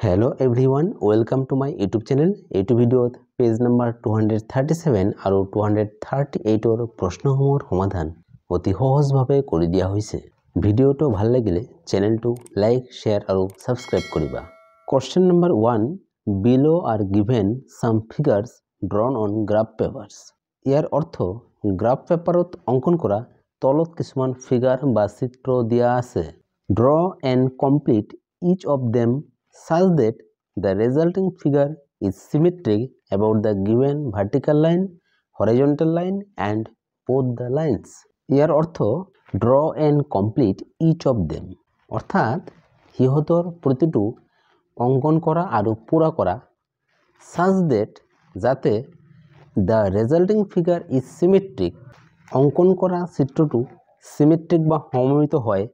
Hello everyone, welcome to my YouTube channel. এইটো ভিডিঅ'ত page number 237 আৰু 238 ৰ প্ৰশ্নসমূহৰ সমাধান অতি সহজভাৱে কৰি দিয়া হৈছে। ভিডিঅ'টো ভাল লাগিলে চেনেলটো লাইক, শেয়াৰ আৰু সাবস্ক্ৰাইব কৰিবা। Question number 1, below are given some figures drawn on graph papers. ইয়াৰ অৰ্থ গ্ৰাফ পেপাৰত অঙ্কন কৰা তলত কিছুমান ফিগাৰ বা চিত্ৰ দিয়া আছে। Draw and complete each of them such that the resulting figure is symmetric about the given vertical line, horizontal line and both the lines. ইয়াৰ অৰ্থ draw and complete each of them অৰ্থাৎ সিহঁতৰ প্ৰতিটো অঙ্কন কৰা আৰু পুৰা কৰা such that যাতে the resulting figure is symmetric অঙ্কন কৰা চিত্ৰটো symmetric বা সমমিত হয়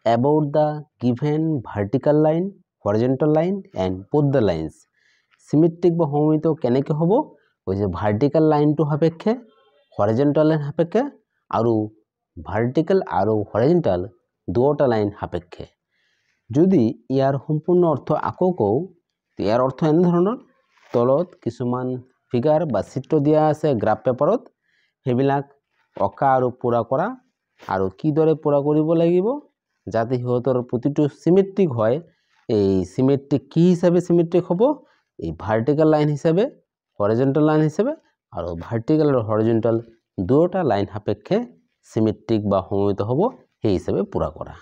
about the given vertical line, horizontal line and both the lines. Symmetric বা সমমিত কেনেকৈ হ'ব? ওই যে ভার্টিক্যাল লাইনটো সাপেক্ষে হরিজন্টাল লাইন সাপেক্ষে আৰু ভাৰ্টিক্যাল আৰু হৰিজন্টাল দুটা লাইন সাপেক্ষে। যদি ইয়াৰ সম্পূৰ্ণ অৰ্থ আকৌ কও ইয়াৰ অৰ্থ এনে ধৰণৰ তলত কিছুমান ফিগাৰ বা চিত্ৰ দিয়া আছে গ্ৰাফ পেপাৰত হেবিলাক অকা আৰু পুৰা কৰা আৰু কিদৰে পুৰা কৰিব লাগিব যাতে সিহঁতৰ প্ৰতিটো সিমেট্ৰিক হয়। এই সিমেট্রিক কি হিসাবে সিমেট্রিক হবো এই ভার্টিক্যাল লাইন হিসাবে হরিজন্টাল লাইন হিসাবে আর ভার্টিক্যাল আর হরিজন্টাল দুটো লাইন সাপেক্ষে সিমেট্রিক বা সমমিত হবো এই হিসাবে পুরা করা।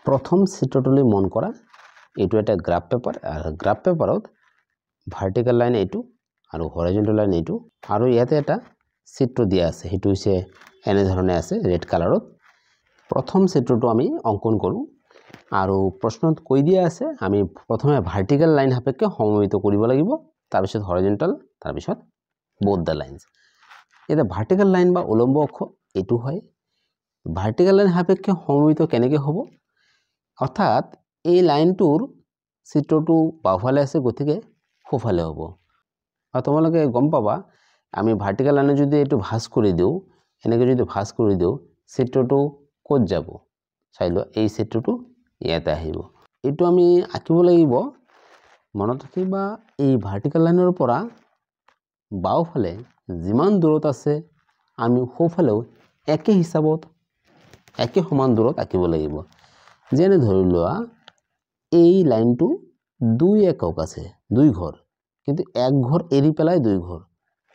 প্রথম চিত্রটোলৈ মন করা এইটো এটা গ্রাফ পেপার আর গ্রাফ পেপারত ভার্টিক্যাল লাইন এইটো আর হরিজন্টাল লাইন এইটো আর ইয়াতে এটা চিত্ৰ দিয়া আছে সেইটো হৈছে এনে ধৰণে আছে ৰেড কালাৰত। প্ৰথম চিত্ৰটো আমি অঙ্কন কৰো আৰু প্ৰশ্নত কৈ দিয়া আছে আমি প্ৰথমে ভাৰ্টিক্যাল লাইন সাপেক্ষে সমমিত কৰিব লাগিব তাৰপিছত হৰিজন্টাল তাৰপিছত both the lines। এটা ভার্টিক্যাল লাইন বা উলম্ব অক্ষ এটো হয় ভার্টিক্যাল লাইন সাপেক্ষে সমমিত কেনেকৈ হ'ব অৰ্থাৎ এই লাইনটোৰ চিত্ৰটো বাওফালে আছে গতিকে সোঁফালে হ'ব আৰু তোমালোকে গম পাবা আমি ভাৰ্টিক্যাল লাইনে যদি এটো ভাঁজ কৰি দিও এনেকৈ যদি ভাঁজ কৰি দিও চিত্ৰটো ক'ত যাব চাই লোৱা এই চিত্ৰটো ইয়াতে আহিব। এটো আমি আঁকিব লাগিব মনত ৰাখিবা এই ভাৰ্টিক্যাল লাইনৰ পৰা বাওফালে যিমান দূৰত আছে আমি সোঁফালেও একে হিচাপত একে সমান দূৰত আঁকিব লাগিব। যেনে ধৰি লোৱা এই লাইনটো 2 একক আছে 2 ঘৰ কিন্তু এক ঘৰ এৰি পেলাই 2 ঘৰ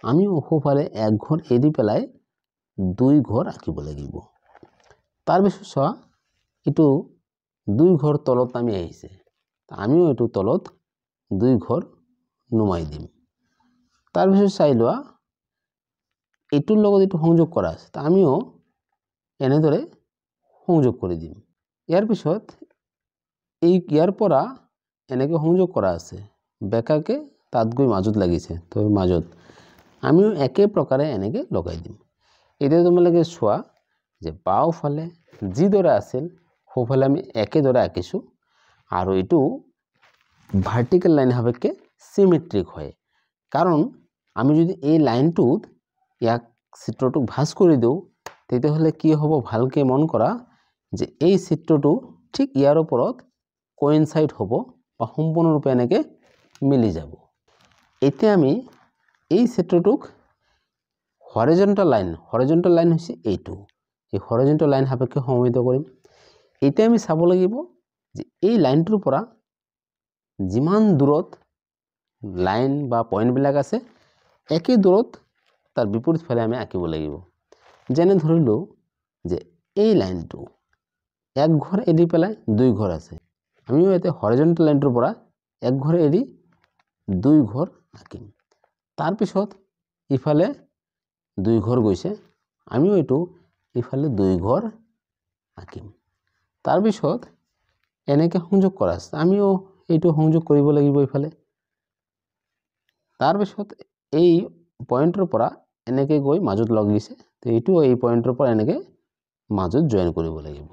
আমি সোঁফালে এক ঘৰ এৰি পেলাই 2 ঘৰ আঁকিব লাগিব। তাৰ পিছত চোৱা এটো 2 ঘৰ তলত নামি আহিছে আমিও এটো তলত 2 ঘৰ নুমাই দিম। তাৰ পিছত চাই লোৱা এটোৰ লগত এটো সংযোগ কৰা আছে আমিও এনেদৰে সংযোগ কৰি দিম। ইয়াৰ পিছত এই ইয়াৰ পৰা এনেকৈ সংযোগ কৰা আছে বেকাকে তাত গৈ মাজত লাগিছে তো মাজত আমিও একে প্ৰকাৰে এনেকৈ লগাই দিম। এতিয়া তোমালোকে চোৱা যে বাওফালে যিদৰে আছিল সোঁফালে আমি একেদৰে আঁকিছো আৰু এটো ভাৰ্টিক্যাল লাইন সাপেক্ষে সিমেট্ৰিক হয় কাৰণ আমি যদি এই লাইনটোত ইয়াক চিত্ৰটোক ভাঁজ কৰি দিও তেতিয়াহলে কি হ'ব ভালকে মন কৰা যে এই চিত্ৰটো ঠিক ইয়াৰ ওপৰত কোইনসাইড হ'ব বা সম্পূৰ্ণৰূপে এনেকৈ মিলি যাব। এতিয়া আমি এই চিত্ৰটোক হৰিজন্টাল লাইন হৈছে এইটো এই হৰিজন্টাল লাইন সাপেক্ষে সমমিত কৰিম। এতিয়া আমি চাব লাগিব যে এই লাইনটোৰ পৰা যিমান দূৰত লাইন বা পয়েন্ট বিলাক আছে একে দূৰত তাৰ বিপৰীত ফালে আমি আঁকিব লাগিব। যেনে ধৰিলো যে এই লাইনটো এক ঘৰ এৰি পেলাই 2 ঘৰ আছে আমিও এতে হৰিজন্টাল লাইনটোৰ পৰা এক ঘৰ এৰি 2 ঘৰ আঁকিম। তাৰ পিছত ইফালে 2 ঘৰ গৈছে আমিও এটো ইফালে 2 ঘৰ আঁকিম। তাৰ পিছত এনেকৈ সংযোগ কৰা আছে আমিও এইটো সংযোগ কৰিব লাগিব ইফালে। তাৰ পিছত এই পয়েন্টৰ পৰা এনেকৈ গৈ মাজত লাগিছে তো এইটো এই পয়েন্টৰ পৰা এনেকৈ মাজত জয়েন কৰিব লাগিব।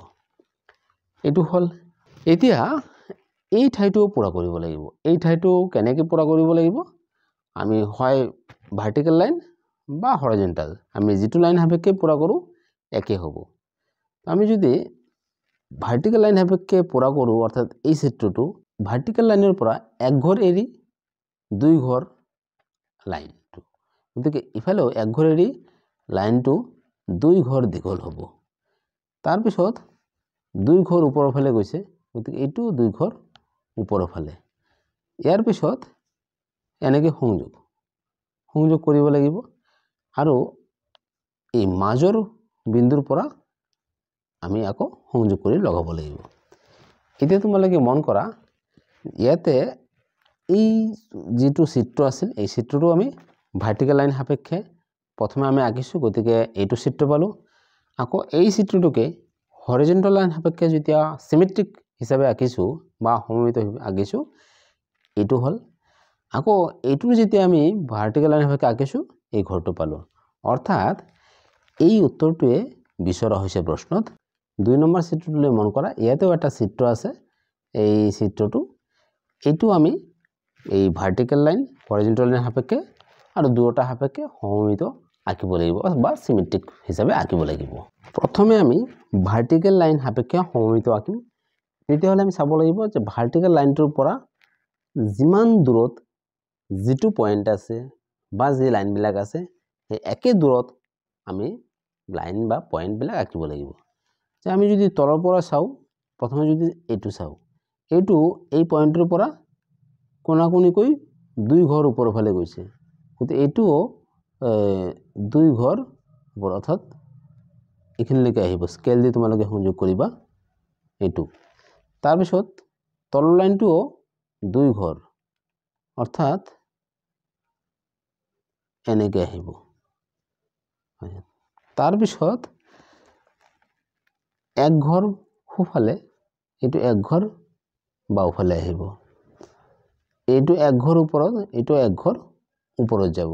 এইটো হল এতিয়া এই ঠাইটো পুৰা কৰিব লাগিব। এই ঠাইটো কেনেকৈ পুৰা কৰিব লাগিব আমি হয় ভাৰ্টিক্যাল লাইন বা হৰিজন্টাল আমি যেটো লাইন সাপেক্ষে পুৰা কৰো একে হ'ব। আমি যদি ভাৰ্টিক্যাল লাইন সাপেক্ষে পুৰা কৰো অৰ্থাৎ এই চিত্ৰটো ভাৰ্টিকেল লাইনৰ পৰা এক ঘৰ এৰি দুই ঘৰ লাইনটো, গতিকে ইফালেও এক ঘৰ এৰি লাইনটো দুই ঘৰ দীঘল হ'ব। তাৰপিছত দুই ঘৰ ওপৰৰ ফালে গৈছে, গতিকে এইটো দুই ঘৰ ওপৰৰ ফালে। ইয়াৰ পিছত এনেকৈ সংযোগ কৰিব লাগিব আৰু এই মাজৰ বিন্দুৰ পৰা আমি আকৌ সংযোগ কৰি লগাব লাগিব। এতিয়া তোমালোকে মন কৰা, ইয়াতে এই যিটো চিত্ৰ আছিল, এই চিত্ৰটো আমি ভাৰ্টিকেল লাইন সাপেক্ষে প্ৰথমে আমি আঁকিছোঁ, গতিকে এইটো চিত্ৰ পালোঁ। আকৌ এই চিত্ৰটোকে হৰিজেণ্টেল লাইন সাপেক্ষে যেতিয়া চিমেট্ৰিক হিচাপে আঁকিছোঁ বা সমমিত আঁকিছোঁ, এইটো হ'ল। আকৌ এইটোৰ যেতিয়া আমি ভাৰ্টিকেল লাইন সাপেক্ষে আঁকিছোঁ, এই ঘৰটো পালোঁ। অৰ্থাৎ এই উত্তৰটোৱে বিচৰা হৈছে প্ৰশ্নত। 2 নম্বৰ চিত্ৰটোলৈ মন কৰা, ইয়াতেও এটা চিত্ৰ আছে। এই চিত্ৰটো এইটো আমি এই ভাৰ্টিকেল লাইন হৰিজেণ্টেল লাইন সাপেক্ষে আৰু দুয়োটা সাপেক্ষে সমমিত আঁকিব লাগিব বা চিমেট্ৰিক হিচাপে আঁকিব লাগিব। প্ৰথমে আমি ভাৰ্টিকেল লাইন সাপেক্ষে সমমিত আঁকিম। তেতিয়াহ'লে আমি চাব লাগিব যে ভাৰ্টিকেল লাইনটোৰ পৰা যিমান দূৰত যিটো পইণ্ট আছে বা যি লাইনবিলাক আছে, সেই একে দূৰত আমি লাইন বা পইণ্টবিলাক আঁকিব লাগিব। যে আমি যদি তলৰ পৰা চাওঁ, প্ৰথমে যদি এইটো চাওঁ, এইটো এই পইণ্টৰ পৰা কোণাকুণিকৈ দুই ঘৰ ওপৰৰ ফালে গৈছে, গতিকে এইটোও দুই ঘৰ ওপৰ, অৰ্থাৎ এইখিনিলৈকে আহিব। স্কেল দি তোমালোকে সংযোগ কৰিবা এইটো। তাৰপিছত তলৰ লাইনটোও দুই ঘৰ, অৰ্থাৎ এনেকৈ আহিব। তাৰপিছত এক ঘৰ সোঁফালে, এইটো এক ঘৰ বাওঁফালে আহিব। এইটো এক ঘৰ ওপৰত, এইটো এক ঘৰ ওপৰত যাব।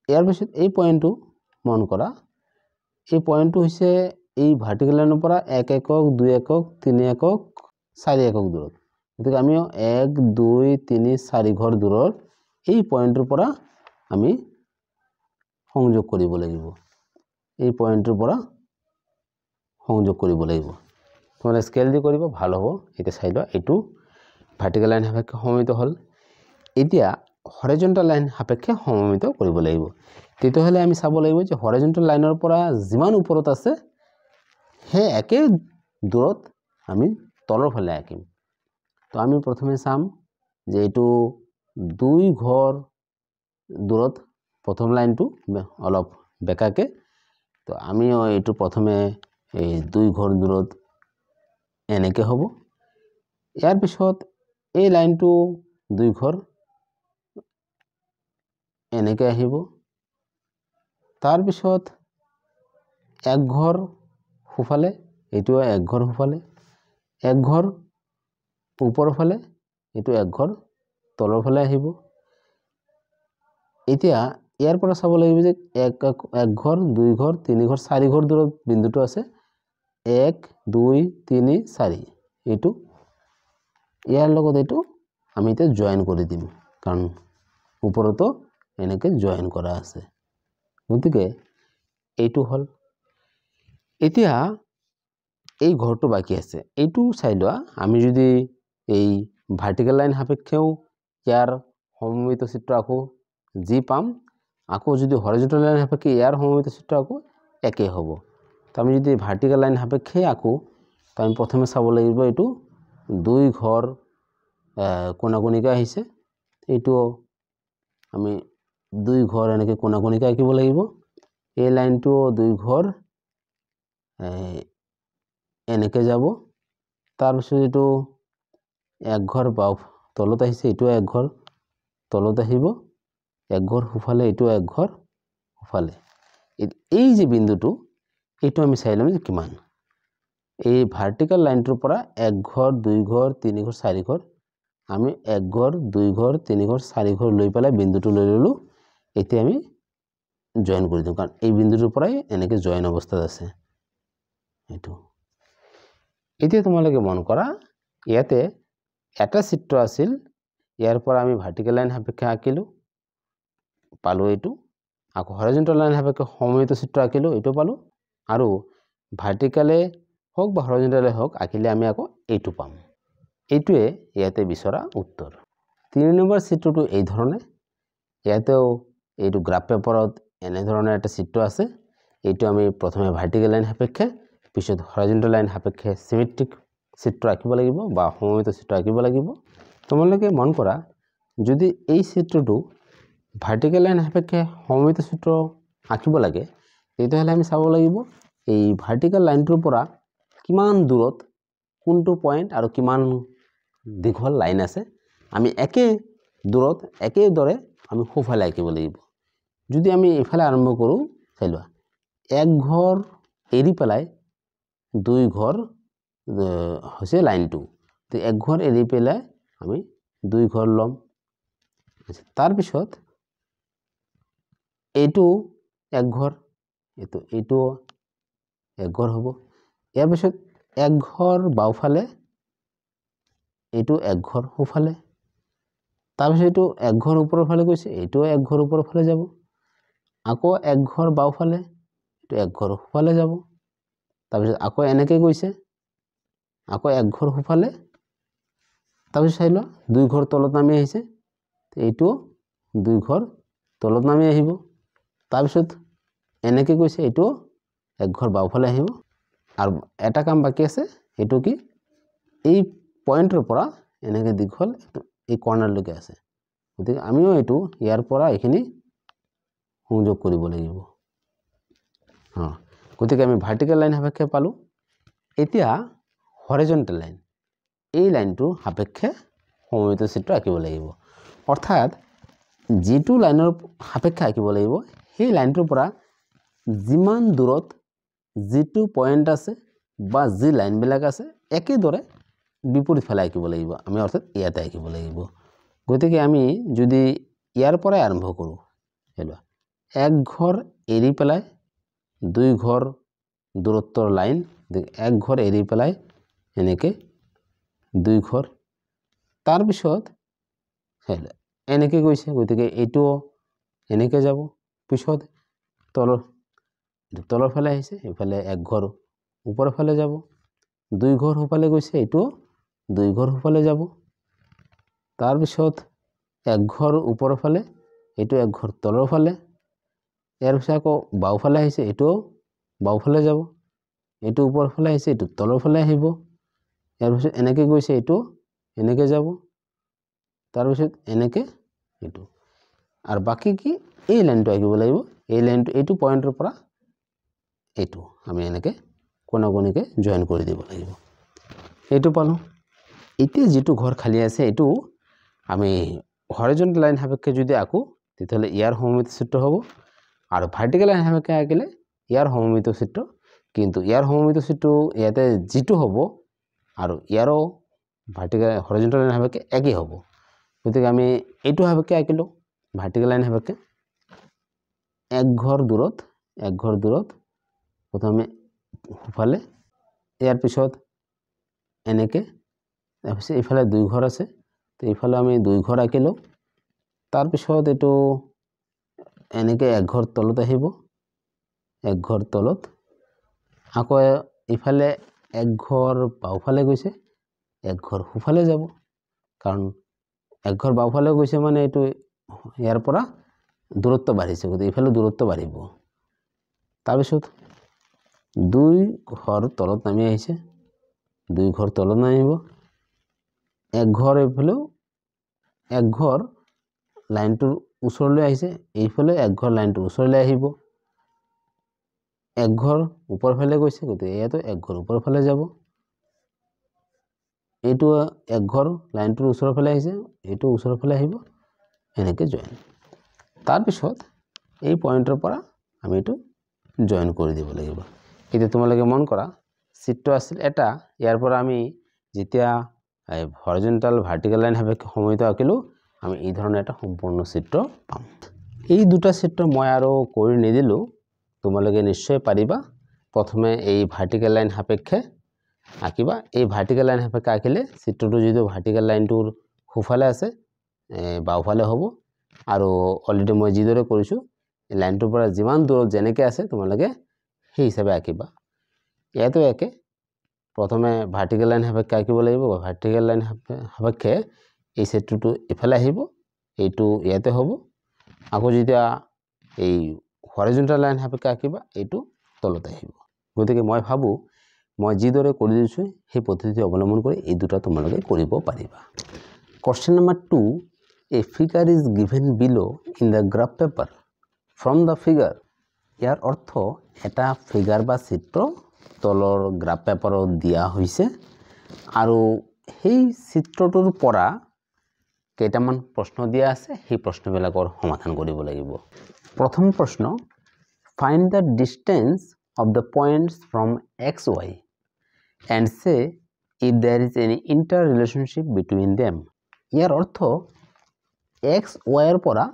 ইয়াৰ পিছত এই পইণ্টটো মন কৰা, এই পইণ্টটো হৈছে এই ভাৰ্টিকেল লাইনৰ পৰা 1 একক, 2 একক, 3 একক, 4 একক দূৰত। গতিকে আমি 1, 2, 3, 4 ঘৰ দূৰৰ এই পইণ্টৰ পৰা আমি সংযোগ কৰিব লাগিব। এই পইণ্টৰ পৰা সংযোগ কৰিব লাগিব। তোমালোকে স্কেল দি কৰিব, ভাল হ'ব। এতিয়া চাই লোৱা, এইটো ভাৰ্টিকেল লাইন সাপেক্ষে সমমিত হ'ল। এতিয়া হৰিজেণ্টেল লাইন সাপেক্ষে সমমিত কৰিব লাগিব। তেতিয়াহ'লে আমি চাব লাগিব যে হৰিজেণ্টেল লাইনৰ পৰা যিমান ওপৰত আছে, সেই একে দূৰত আমি তলৰ ফালে আঁকিম। তো আমি প্ৰথমে চাম যে এইটো দুই ঘৰ দূৰত প্ৰথম লাইনটো অলপ বেকাকৈ, তো আমি এইটো প্ৰথমে এই দুই ঘৰ দূৰত এনেকৈ হ'ব। ইয়াৰ পিছত এই লাইনটো দুই ঘৰ এনেকৈ আহিব। তাৰপিছত এক ঘৰ সোঁফালে, এইটো এক ঘৰ সোঁফালে, এক ঘৰ ওপৰৰ ফালে, এইটো এক ঘৰ তলৰ ফালে আহিব। এতিয়া ইয়াৰ পৰা চাব লাগিব যে এক ঘৰ, 2 ঘৰ, 3 ঘৰ, 4 ঘৰ দূৰত বিন্দুটো আছে। 1, 2, 3, 4, এইটো ইয়াৰ লগত এইটো আমি এতিয়া জইন কৰি দিম, কাৰণ ওপৰতো এনেকৈ জইন কৰা আছে। গতিকে এইটো হ'ল। এতিয়া এই ঘৰটো বাকী আছে, এইটো চাই লোৱা। আমি যদি এই ভাৰ্টিকেল লাইন সাপেক্ষেও ইয়াৰ সমমিত চিত্ৰ আঁকো, যি পাম, আকৌ যদি হৰিজেণ্টেল লাইন সাপেক্ষে ইয়াৰ সমমিত চিত্ৰ আঁকো, একেই হ'ব। তো আমি যদি ভাৰ্টিকেল লাইন সাপেক্ষে আঁকো, তো আমি প্ৰথমে চাব লাগিব এইটো দুই ঘৰ কোণাকুণিকৈ আহিছে, এইটো আমি দুই ঘৰ এনেকৈ কোণাকুণিকৈ আঁকিব লাগিব। এই লাইনটো দুই ঘৰ এনেকৈ যাব। তাৰপিছত এইটো এক ঘৰ বাওঁ তলত আহিছে, এইটো এক ঘৰ তলত আহিব। এক ঘৰ সোঁফালে, এইটো এক ঘৰ সোঁফালে। এই যে বিন্দুটো, এইটো আমি চাই ল'ম যে কিমান। এই ভাৰ্টিকেল লাইনটোৰ পৰা এক ঘৰ, 2 ঘৰ, 3 ঘৰ, 4 ঘৰ, আমি এক ঘৰ, 2 ঘৰ, 3 ঘৰ, 4 ঘৰ লৈ পেলাই বিন্দুটো লৈ ল'লোঁ। এতিয়া আমি জইন কৰি দিওঁ, কাৰণ এই বিন্দুটোৰ পৰাই এনেকৈ জইন অৱস্থাত আছে এইটো। এতিয়া তোমালোকে মন কৰা, ইয়াতে এটা চিত্ৰ আছিল, ইয়াৰ পৰা আমি ভাৰ্টিকেল লাইন সাপেক্ষে আঁকিলোঁ, পালোঁ এইটো। আকৌ হৰিজেণ্টেল লাইন সাপেক্ষে সমমিত চিত্ৰ আঁকিলোঁ, এইটো পালোঁ। আৰু ভাৰ্টিকেলে হওক বা হৰিজেণ্টেলে হওক আঁকিলে আমি আকৌ এইটো পাম। এইটোৱে ইয়াতে বিচৰা উত্তৰ 3 নম্বৰ চিত্ৰটো এই ধৰণে ইয়াতেও এইটো গ্ৰাফ পেপাৰত এনে ধৰণৰ এটা চিত্ৰ আছে এইটো আমি প্ৰথমে ভাৰ্টিকেল লাইন সাপেক্ষে পিছত হৰাইজন্টেল লাইন সাপেক্ষে সিমেট্ৰিক চিত্ৰ আঁকিব লাগিব বা সমমিত চিত্ৰ আঁকিব লাগিব তোমালোকে মন কৰা যদি এই চিত্ৰটো ভাৰ্টিকেল লাইন সাপেক্ষে সমমিত চিত্ৰ আঁকিব লাগে তেতিয়াহ'লে আমি চাব লাগিব এই ভাৰ্টিকেল লাইনটোৰ পৰা কিমান দূৰত কোনটো পয়েন্ট আৰু কিমান দীঘল লাইন আছে আমি একে দূৰত একে দৰে আমি সোঁফালে আঁকিব লাগিব যদি আমি এফালে আৰম্ভ কৰোঁ চাই লোৱা এক ঘৰ এৰি পেলাই দুই ঘৰ হৈছে লাইনটো তো এক ঘৰ এৰি পেলাই আমি দুই ঘৰ লম তাৰ পিছত এইটো এক ঘৰ এইটো এক ঘৰ হ'ব ইয়াৰ পিছত এক ঘৰ বাওফালে এইটো এক ঘৰ সোঁফালে তাৰপিছত এইটো এক ঘৰ ওপৰৰ ফালে গৈছে এইটো এক ঘৰ ওপৰৰ ফালে যাব আকৌ এক ঘৰ বাওফালে এইটো এক ঘৰ সোঁফালে যাব তাৰপিছত আকৌ এনেকৈ গৈছে আকৌ এক ঘৰ সোঁফালে তাৰপিছত চাই লোৱা দুই ঘৰ তলত নামি আহিছে এইটো দুই ঘৰ তলত নামি আহিব তাৰপিছত এনেকৈ গৈছে এইটো এক ঘৰ বাওফালে আহিব আৰু এটা কাম বাকি আছে এইটো কি এই পয়েন্টৰ পৰা এনেকৈ দীঘল এই কৰ্নাৰলৈকে আছে গতিকে আমিও এইটো ইয়াৰ পৰা এইখিনি সংযোগ কৰিব লাগিব গতিকে আমি ভাৰ্টিকেল লাইন সাপেক্ষে পালোঁ এতিয়া হৰাইজন্টেল লাইন এই লাইনটোৰ সাপেক্ষে সমমিত চিত্ৰ আঁকিব লাগিব অৰ্থাৎ যিটো লাইনৰ সাপেক্ষে আঁকিব লাগিব সেই লাইনটোৰ পৰা যিমান দূৰত যিটো পয়েন্ট আছে বা যি লাইনবিলাক আছে একেদৰে বিপৰীত ফালে আঁকিব লাগিব আমি অৰ্থাৎ ইয়াতে আঁকিব লাগিব গতিকে আমি যদি ইয়াৰ পৰাই আৰম্ভ কৰোঁ হেলোৱা এক ঘৰ এৰি পেলাই দুই ঘৰ দূৰত্বৰ লাইন এক ঘৰ এৰি পেলাই এনেকৈ দুই ঘৰ তাৰপিছত এনেকৈ গৈছে গতিকে এইটো এনেকৈ যাব পিছত তলৰ ফালে আহিছে এইফালে এক ঘৰ ওপৰৰ ফালে যাব দুই ঘৰ সোঁফালে গৈছে এইটো দুই ঘৰ সোঁফালে যাব তাৰপিছত এক ঘৰ ওপৰৰ ফালে এইটো এক ঘৰ তলৰ ফালে ইয়াৰ পিছত আকৌ বাওফালে আহিছে এইটো বাওফালে যাব এইটো ওপৰৰ ফালে আহিছে এইটো তলৰ ফালে আহিব ইয়াৰ পিছত এনেকৈ গৈছে এইটো এনেকৈ যাব তাৰপিছত এনেকৈ এইটো আৰু বাকি কি এই লাইনটো আঁকিব লাগিব এই লাইনটো এইটো পয়েন্টৰ পৰা এইটো আমি এনেকৈ কোণাগুণিকৈ জয়েন কৰি দিব লাগিব এইটো পালোঁ এতিয়া যিটো ঘৰ খালী আছে এইটো আমি হৰাইজন্টেল লাইন সাপেক্ষে যদি আঁকো তেতিয়াহ'লে ইয়াৰ সমমিত চিত্ৰ হ'ব আৰু ভাৰ্টিকেল লাইন সাপেক্ষে আঁকিলে ইয়াৰ সমমিত চিত্ৰ কিন্তু ইয়াৰ সমমিত চিত্ৰ ইয়াতে যিটো হ'ব আৰু ইয়াৰো ভাৰ্টিকেল হৰাইজন্টেল লাইন সাপেক্ষে একেই হ'ব গতিকে আমি এইটো সাপেক্ষে আঁকিলোঁ ভাৰ্টিকেল লাইন সাপেক্ষে এক ঘৰ দূৰত প্ৰথমে সোঁফালে ইয়াৰ পিছত এনেকৈ তাৰপিছত এইফালে দুই ঘৰ আছে তো এইফালে আমি দুই ঘৰ আঁকিলোঁ তাৰপিছত এইটো এনেকৈ এক ঘৰ তলত আহিব এক ঘৰ তলত আকৌ ইফালে এক ঘৰ বাওফালে গৈছে এক ঘৰ সোঁফালে যাব কাৰণ এক ঘৰ বাওফালে গৈছে মানে এইটো ইয়াৰ পৰা দূৰত্ব বাঢ়িছে গতিকে এইফালে দূৰত্ব বাঢ়িব তাৰপিছত দুই ঘৰ তলত নামি আহিছে দুই ঘৰ তলত নামিব এক ঘৰ এইফালেও এক ঘৰ লাইনটোৰ ওচৰলৈ আহিছে এইফালে এক ঘৰ লাইনটোৰ ওচৰলৈ আহিব এক ঘৰ ওপৰৰ ফালে গৈছে গতিকে ইয়াতো এক ঘৰ ওপৰৰ ফালে যাব এইটো এক ঘৰ লাইনটোৰ ওচৰৰ ফালে আহিছে এইটো ওচৰৰ ফালে আহিব এনেকৈ জয়েন তাৰপিছত এই পয়েন্টৰ পৰা আমি এইটো জয়েন কৰি দিব লাগিব এতিয়া তোমালোকে মন কৰা চিত্ৰ আছিল এটা ইয়াৰ পৰা আমি যেতিয়া হৰাইজন্টেল ভাৰ্টিকেল লাইন সাপেক্ষে সমমিত আঁকিলোঁ আমি এই ধৰণৰ এটা সম্পূৰ্ণ চিত্ৰ পাম এই দুটা চিত্ৰ মই আৰু কৰি নিদিলোঁ তোমালোকে নিশ্চয় পাৰিবা প্ৰথমে এই ভাৰ্টিকেল লাইন সাপেক্ষে আঁকিবা এই ভাৰ্টিকেল লাইন সাপেক্ষে আঁকিলে চিত্ৰটো যদিও ভাৰ্টিকেল লাইনটোৰ সোঁফালে আছে বাওফালে হ'ব আৰু অলৰেডি মই যিদৰে কৰিছোঁ এই লাইনটোৰ পৰা যিমান দূৰত যেনেকৈ আছে তোমালোকে সেই হিচাপে আঁকিবা ইয়াতো একে প্ৰথমে ভাৰ্টিকেল লাইন সাপেক্ষে আঁকিব লাগিব ভাৰ্টিকেল লাইন সাপেক্ষে এই ছেটটো ইফালে আহিব এইটো ইয়াতে হ'ব আকৌ যেতিয়া এই হৰিজন্টাল লাইন সাপেক্ষে আঁকিবা এইটো তলতে আহিব গতিকে মই ভাবো মই যিদৰে কৰি দিছো সেই পদ্ধতি অৱলম্বন কৰি এই দুটা তোমালোকে কৰিব পাৰিবা Question number 2 A figure is given below in the graph paper from the figure ইয়াৰ অৰ্থ এটা ফিগাৰ বা চিত্ৰ তলৰ গ্ৰাফ পেপাৰত দিয়া হৈছে আৰু সেই চিত্ৰটোৰ পৰা কেইটামান প্ৰশ্ন দিয়া আছে সেই প্ৰশ্নবিলাকৰ সমাধান কৰিব লাগিব প্ৰথম প্ৰশ্ন Find the distance of the points from xy and say if there is any interrelationship between them ইয়াৰ অৰ্থ x y ৰ পৰা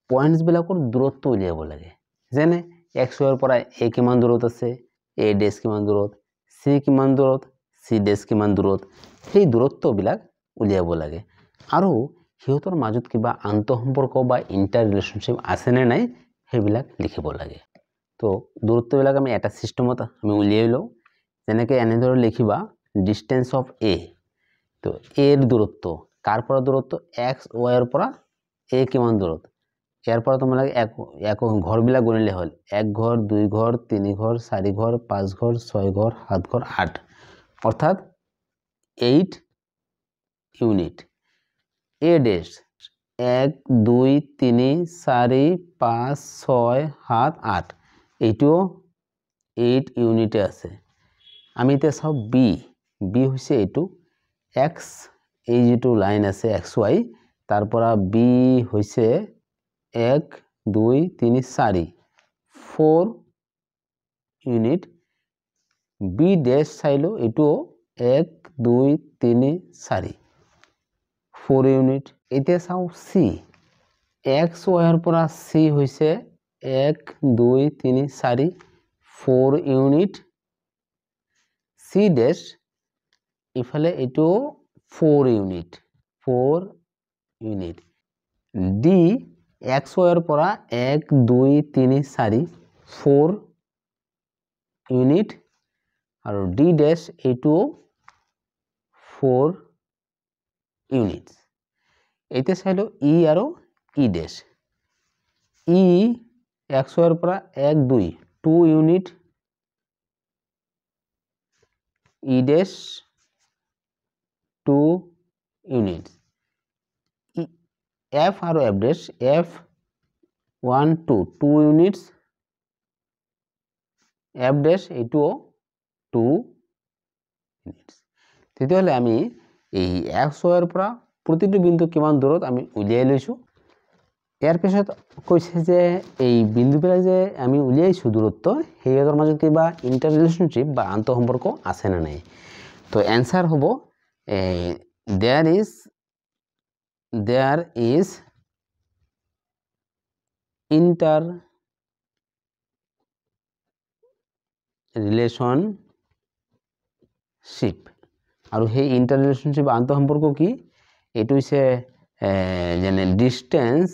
পয়েন্টস বিলাকৰ দূৰত্ব উলিয়াব লাগে যেনে x y ৰ পৰা a কিমান দূৰত আছে a ডেশ কিমান দূৰত c কিমান দূৰত c ডেশ কিমান দূৰত সেই দূৰত্ববিলাক উলিয়াব লাগে আৰু হিয়তৰ মাজত কিবা আন্তঃসম্পৰ্ক বা ইন্টাৰ ৰিলেশনশিপ আছে নে নাই সেইবিলাক লিখিব লাগে তো দূৰত্ববিলাক আমি এটা সিস্টেমত আমি উলিয়াই লও যেনেকৈ এনেদৰে লিখিবা ডিসটেন্স অফ a তো a এৰ দূৰত্ব কাৰ পৰা দূৰত্ব x y এৰ পৰা a কিমান দূৰত ইয়াৰ পৰা তোমালোকে এক ঘৰবিলাক গণিলে হ'ল এক ঘৰ দুই ঘৰ তিনি ঘৰ চাৰি ঘৰ পাঁচ ঘৰ ছয় ঘৰ সাত ঘৰ আঠ অৰ্থাৎ 8 ইউনিট a ডেশ 1 2 3 4 5 6 7 8 এইটো 8 ইউনিটে আছে আমি তে চাও b হৈছে এইটো x এই যেটো লাইন আছে xy তাৰ পৰা b হৈছে 1 2 3 4 4 ইউনিট b ড্যাশ চাইলো এটো 1 2 3 4 4 ইউনিট এতিয়া চাও c x y এর পৰা c হৈছে 1 2 3 4 4 ইউনিট c ড্যাশ ইফালে এটো 4 ইউনিট d x y এর পৰা 1 2 3 4 4 ইউনিট আৰু d ড্যাশ এটো 4 ইউনিট এতে চাইলো e আৰু e dash e x y এৰ পৰা 1 2 2 unit e dash 2 unit f আৰু f dash f 1 2 2 units f dash এটো 2 ইউনিটস তেতিয়াহলে আমি এই x y এর পৰা প্ৰতিটো বিন্দু কিমান দূৰত আমি উলিয়াই লৈছো ইয়াৰ পিছত কৈছে যে এই বিন্দুবিলাক যে আমি উলিয়াইছো দূৰত্ব হেয়ৰ মাজত কিবা ইন্টাৰ ৰিলেশনশিপ বা আন্তঃসম্পৰ্ক আছে না নাই তো आंसर হ'ব there is inter relationship আৰু সেই ইন্টাৰ ৰিলেশনশিপ আন্তঃসম্পৰ্ক কি এটো হৈছে যেনে distance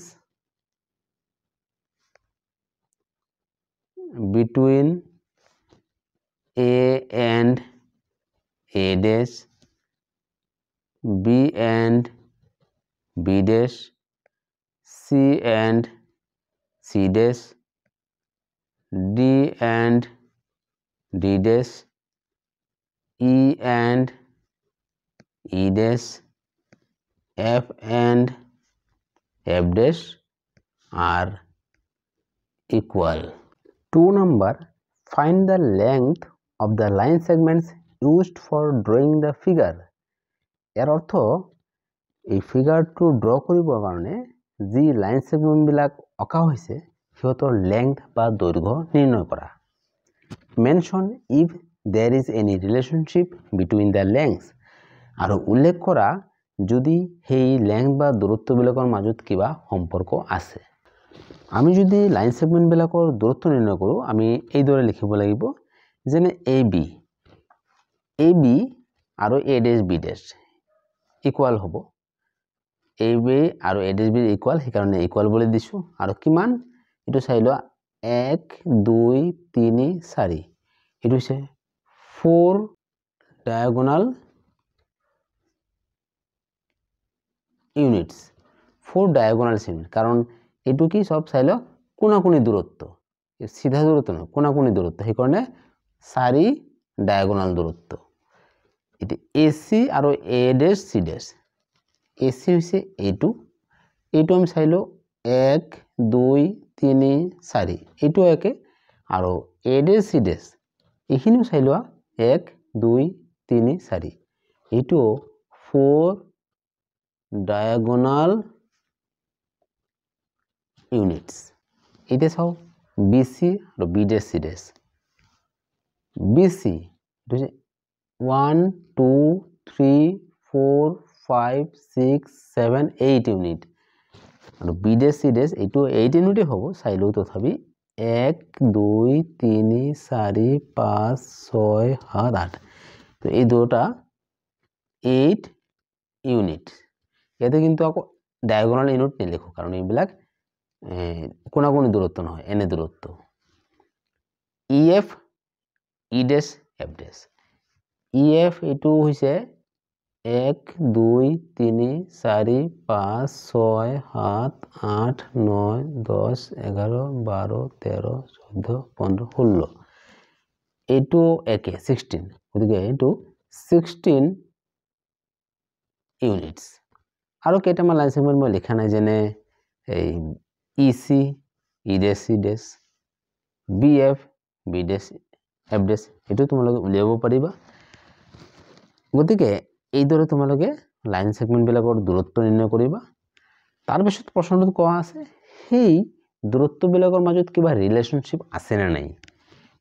between a and a dash b and b dash c and c dash d and d dash e and e dash f and f dash are equal 2 number find the length of the line segments used for drawing the figure এর অর্থ এই ফিগারটো draw কৰিবৰ কাৰণে যি line segment বিলাক অকা হৈছে হিয়তৰ length বা দৈৰ্ঘ্য নিৰ্ণয় কৰা mention if there is any relationship between the lengths আৰু উল্লেখ কৰা যদি সেই লেংথ বা দূৰত্ব বিলাকৰ মাজত কিবা সম্পৰ্ক আছে আমি যদি লাইন সেগমেন্ট বিলাকৰ দূৰত্ব নিৰ্ণয় কৰো আমি এই দৰে লিখিব লাগিব যেনে ab আৰু a dash b dash equal হ'ব ab আৰু a dash b ইকুয়াল সেইকাৰণে ইকুয়াল বুলি দিছো আৰু কিমান এটো চাইলো 1 2 3 4 এটো হৈছে 4 diagonal units 4 diagonal units কারণ এটু কি সব চাইলো কোনাকুনি দূরত্ব সিধা দূরত্ব না কোনাকুনি দূরত্ব সেই কারণে 4 diagonal দূরত্ব এটি AC আর A dash C dash AC হইছে A2 আমি চাইলো 1 2 3 4 এটু একে আর A ড্যাশ C ড্যাশ এইখিনিও চাইলো 1 2 3 4 এটু 4 diagonal units এটা চাও BC আর B dash C dash BC 1 2 3 4 5 6 7 8 unit আর B ড্যাশ C ড্যাশ এটু 8 ইউনিটে হবো চাইলেও তথাপি 1 2 3 4 5 6 7 8 তো এই দুটো 8 ইউনিট এতে কিন্তু আকো ডায়াগোনাল ইউনিট নিলেখো কারণ এইবিলাক কোনাকুনি দূরত্ব নহয় এনে দূরত্ব EF E dash F dash EF এটু হইছে 1 2 3 4 5 6 7 8 9 10 11 12 13 14 15 16 এটু একে 16 ওদিকে এটু 16 ইউনিটস আৰু কেইটামান লাইন সেগমেন্ট মই লিখা নাই যেনে এই EC E dash C dash BF B dash F dash এটু তোমালোকে উলিয়াব পাৰিবা গতিকে এই দৰে তোমালোকে লাইন সেগমেন্ট বিলাকৰ দূৰত্ব নিৰ্ণয় কৰিবা তাৰ পিছত প্ৰশ্নটো কোৱা আছে সেই দূৰত্ব বিলাকৰ মাজত কিবা ৰিলেশনশিপ আছে না নাই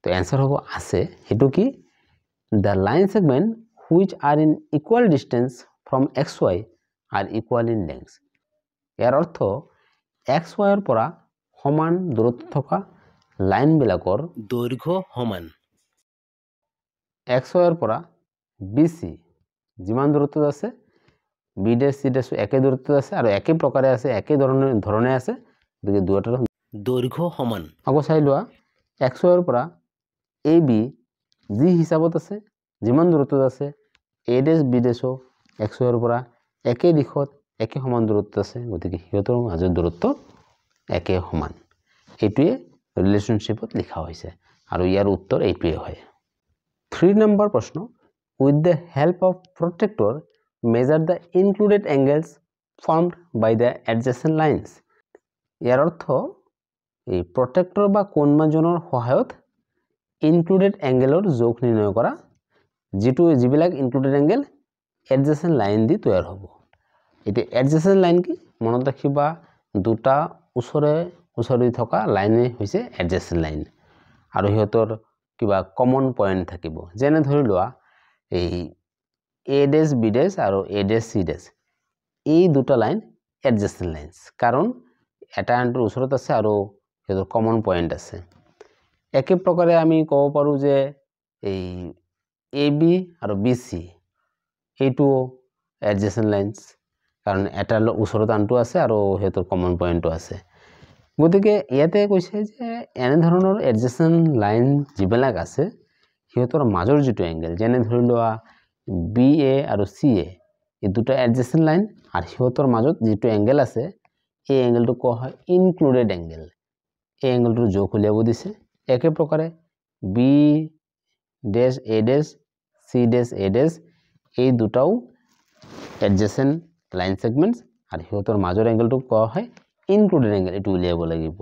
তো आंसर হ'ব আছে হেতু কি the line segment which are in equal distance from xy are equal in length ইয়াৰ অৰ্থ xy ৰ পৰা সমান দূৰত্ব থকা লাইন বিলাকৰ দৈৰ্ঘ্য সমান xy ৰ পৰা BC যিমান দূৰত্বত আছে B ড্যাশ C ড্যাশ একে দূৰত্বত আছে আৰু একে প্ৰকাৰে আছে একে ধৰণে আছে গতিকে দুটাৰ দৈৰ্ঘ্য সমান আকৌ চাই লোৱা xy ৰ পৰা AB যি হিচাপত আছে যিমান দূৰত্বত আছে A dash B dash xy ৰ পৰা একে দিশত একে সমান দূৰত্বত আছে গতিকে হিয়তৰ মাজৰ দূৰত্ব একে সমান এটোৱে ৰিলেশনশিপত লিখা হৈছে আৰু ইয়াৰ উত্তৰ এইটোৱে হয় 3 নম্বৰ প্ৰশ্ন with the help of protractor measure the included angles formed by the adjacent lines ইয়াৰ অৰ্থ এই protractor বা কোণমাজনৰ সহায়ত included angle-ৰ যোগ নিৰ্ণয় কৰা যিবিলাক included angle adjacent line দি তৈয়াৰ হ'ব এতে adjacent line কি মনত ৰাখিবা দুটা ওচৰে থকা লাইনে হৈছে adjacent line আৰু হিয়তৰ কিবা কমন পয়েন্ট থাকিব যেনে ধৰি লোৱা এই A ড্যাশ B ড্যাশ আৰু A ড্যাশ C ড্যাশ এই দুটা লাইন adjacent lines কাৰণ এটা আনটোৰ ওচৰত আছে আৰু হিয়তৰ কমন পয়েন্ট আছে একে প্ৰকাৰে আমি ক'ব পাৰো যে এই AB আৰু BC এইটো adjacent lines কাৰণ এটা ওচৰত আনটো আছে আৰু হিয়তৰ কমন পয়েন্টও আছে গতিকে ইয়াতে কৈছে যে এনে ধৰণৰ adjacent লাইন যিবিলাক আছে হিয়তৰ মাজৰ যেটো এংগল যেনে ধৰি লোৱা BA আৰু CA এই দুটা adjacent লাইন আৰু হিয়তৰ মাজত যেটো এংগল আছে এই এংগলটো কোৱা হয় included angle এই এংগলটোৰ যোগ উলিয়াব দিছে একে প্ৰকাৰে B dash A dash C dash A dash এই দুটাও adjacent line segments আৰু হিয়তৰ মাজৰ এংগলটো কোৱা হয় included angle এটো উলিয়াব লাগিব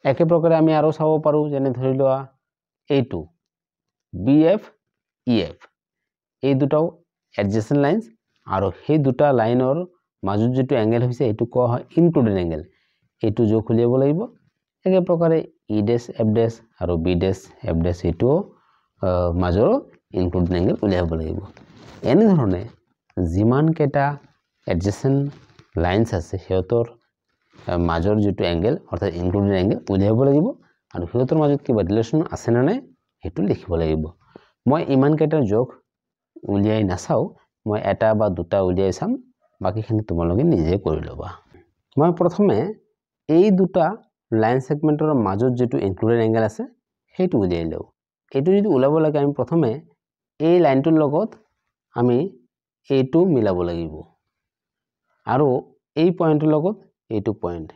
একে প্ৰকাৰে আমি আৰু চাব পাৰো যেনে ধৰি লোৱা এইটো BF EF এই দুটাও adjacent lines আৰু সেই দুটা লাইনৰ মাজত যেটো এংগল হৈছে এটো কোৱা হয় included angle এটো যোগ উলিয়াব লাগিব একে প্ৰকাৰে E ড্যাশ F ড্যাশ আৰু B ড্যাশ F ড্যাশ এটো মাজৰ included angle উলিয়াব লাগিব এনে ধৰণে যিমান কেটা adjacent lines আছে হিয়তৰ মাজৰ যেটো এংগল অৰ্থাৎ included angle উলিয়াব লাগিব আৰু হিয়তৰ মাজত কিবা ৰিলেশন আছে না নাই হেতু লিখিব লাগিব মই ইমান কেটাৰ যোগ উলিয়াই নাচাও মই এটা বা দুটা উলিয়াই চাম বাকিখিনি তোমালোকে নিজে কৰি লবা মই প্ৰথমে এই দুটা লাইন সেগমেন্টৰ মাজত যেটো included angle আছে হেতু উলিয়াই লও এটো যদি উলাব লাগে আমি প্ৰথমে এই লাইনটোৰ লগত আমি এইটো মিলাব লাগিব আৰু এই পয়েন্টৰ লগত এইটো পয়েন্ট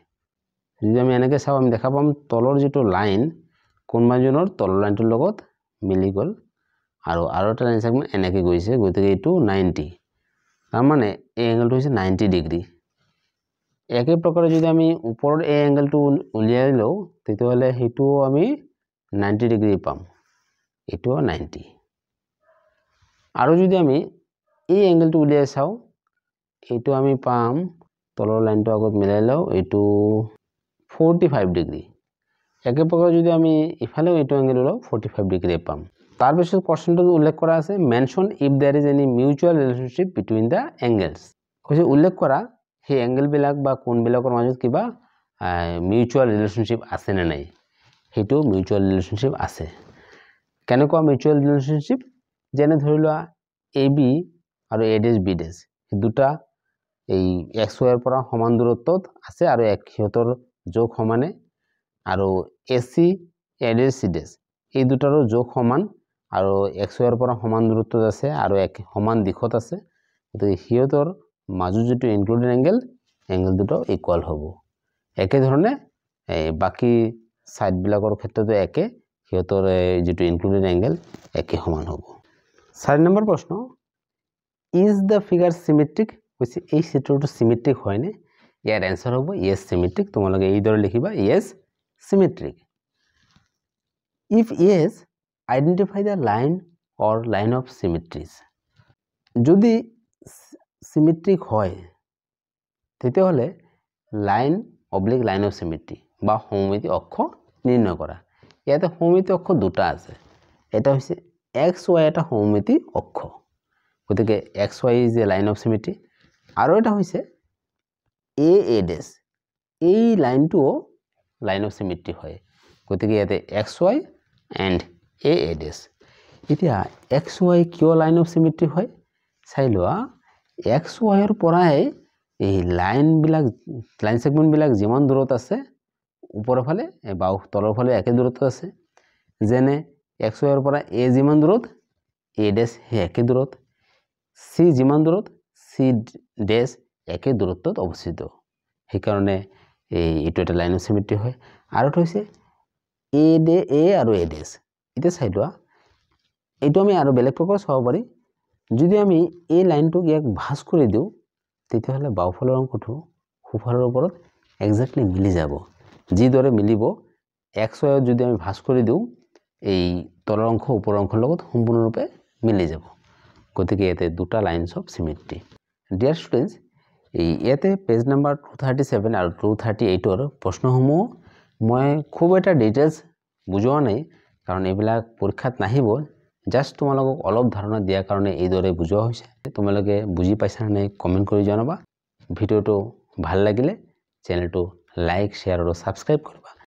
যদি আমি এনেকৈ চাও আমি দেখা পাম তলৰ যেটো লাইন কোনবাজনৰ তলৰ লাইনটোৰ লগত মিলি গল আৰু এটা লাইন সেগমেন্ট এনেকৈ গৈছে গতিকে এইটো 90 তাৰ মানে এই এংগলটো হৈছে 90 ডিগ্ৰী একে প্ৰকাৰে যদি আমি ওপৰৰ এই এংগলটো উলিয়াই লও তেতিয়াহলে হেতু আমি 90 ডিগ্ৰী পাম এটো 90 আৰু যদি আমি এই এংগলটো উলিয়াই চাও এইটো আমি পাম তলৰ লাইনটো আগত মিলাই লও এইটো 45 ডিগ্ৰী একে প্ৰকাৰে যদি আমি ইফালেও এইটো এংগল লও 45 ডিগ্ৰী পাম তাৰ পিছত কোৱেশ্চনটো উল্লেখ কৰা আছে mention if there is any mutual relationship between the angles কৈছে উল্লেখ কৰা সেই এংগল বিলাক বা কোণ বিলাকৰ মাজত কিবা মিউচুয়াল ৰিলেশনশিপ আছে নে নাই হেতু মিউচুয়াল ৰিলেশনশিপ আছে কেনেকুৱা মিউচুয়াল ৰিলেশনশিপ যেনে ধৰি লোৱা AB আৰু A' B' দুটা এই XY ৰ পৰা সমান দূৰত্বত আছে আৰু সিহঁতৰ যোগ সমানে আৰু AC AD CD এই দুটাৰো যোগ সমান আৰু XY ৰ পৰা সমান দূৰত্বত আছে আৰু এক সমান দিশত আছে গতিকে সিহঁতৰ মাজু যেটো ইনক্লুডেড এংগল দুটো ইকুয়াল হ'ব একে ধৰণে বাকি সাইড বিলাকৰ ক্ষেত্ৰতো একে সিহঁতৰ যেটো ইনক্লুডেড এংগল একে সমান হ'ব 4 নম্বৰ প্ৰশ্ন ইজ দা ফিগাৰ সিমেট্ৰিক কৈছে এই চিত্ৰটো সিমেট্ৰিক হয় নে ইয়াৰ आंसर হ'ব yes সিমেট্ৰিক তোমালোকে এই দৰে লিখিবা yes সিমেট্ৰিক if yes identify the line or line of symmetries যদি সিমেট্রিক হয় তেতিয়াহলে line oblique line of symmetry বা সমমিতি অক্ষ নিৰ্ণয় কৰা ইয়াতে সমমিতি অক্ষ দুটা আছে এটা হৈছে xy এটা সমমিতি অক্ষ গতিকে xy is a line of symmetry আৰু এটা হৈছে a' এই লাইনটো লাইন অফ সিমেট্রি হয় গতিকে ইয়াতে xy এন্ড a' এতিয়া xy কিয় লাইন অফ সিমেট্রি হয় চাই লোৱা xy ৰ পৰাই এই লাইন সেগমেন্ট বিলাক যিমান দূৰত আছে ওপৰৰ ফালে বা তলৰ ফালে একে দূৰত্বত আছে যেনে xy ৰ পৰা a যিমান দূৰত a' হে একে দূৰত c যিমান দূৰত c' একে দূৰত্বত অৱস্থিত সেই কাৰণে এইটো এটা লাইন অফ সিমেট্ৰি হয় আৰু এটা হৈছে a আৰু a' এটা চাই লোৱা এইটো আমি আৰু বেলেগ প্ৰকাৰ চাব পাৰি যদি আমি এই লাইনটোক এক ভাঁজ কৰি দিও তেতিয়াহলে বাওফালৰ অংশটো সোঁফালৰ ওপৰত এক্সাক্টলি মিলি যাব যি দৰে মিলিব xy যদি আমি ভাঁজ কৰি দিও এই তলৰ অংশ ওপৰৰ অংশৰ লগত সম্পূৰ্ণৰূপে মিলি যাব গতিকে এতে দুটা লাইনস অফ সিমেট্ৰি ডিয়াৰ ষ্টুডেন্টস ইয়াতে পেজ নাম্বাৰ 237 আৰু 238 ৰ প্ৰশ্নসমূহ মই খুব এটা ডিটেইলছ বুজোৱা নাই কাৰণ এইবিলাক পৰীক্ষাত নাহিব জাস্ট তোমালোকক অলপ ধাৰণা দিয়াৰ কাৰণে এই দৰে বুজোৱা হৈছে তোমালোকে বুজি পাইছা নে কমেন্ট কৰি জনাবা ভিডিওটো ভাল লাগিলে চেনেলটো লাইক শেয়াৰ আৰু সাবস্ক্ৰাইব কৰিবা